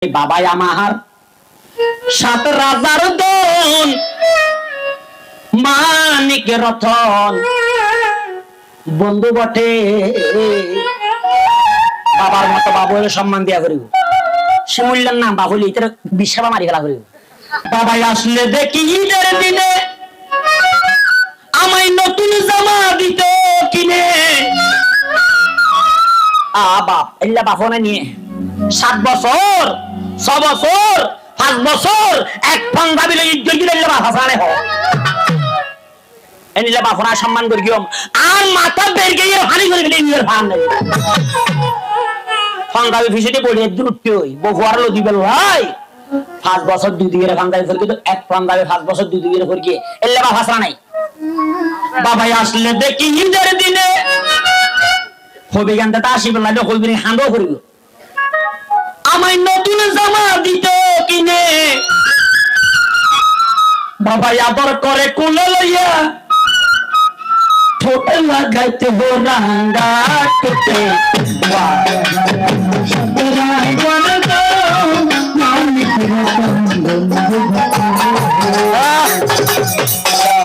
বাবাই আমার সাত রাজার দন মানিক রতন বন্ধু বটে বাবার মতো বাবুর সম্মান দিয়া করিব শিমুল্লার নাম বাবুলি ইতার বিশাবা মারি গেলা করিব বাবাই আসলে দেখি ঈদের দিনে আমায় নতুন জামা দিত কিনে বাপ এল্লা বাপনে নিয়ে 7 বছর 6 বছর 5 বছর এক পাঞ্জাবি লই জড়িয়ে এল্লা বাপ হাসানে হ এনিলা বাপরা সম্মান করি গিয়ম আর মাথা বের গিয়ে হানি করে গেলে নিয়ের ভান নাই পাঞ্জাবি ফিসিতে পড়ে দ্রুতই বহুয়ার লো দিবেল ভাই 5 বছর দুই দিনের পাঞ্জাবি করে কিন্তু এক পাঞ্জাবি 5 বছর দুই দিনের করে গিয়ে এল্লা বাপ হাসা নাই বাবাই আসলে দেখি ঈদের দিনে হবে গানটা আসিব না হইবে হাঁদো করিব আমায় নতুন জামা দিত কিনে বাবাই আদর করে কোলে লইয়া ঠোঁটে লাগাইতে হো রাঙ্গা ঠোঁটে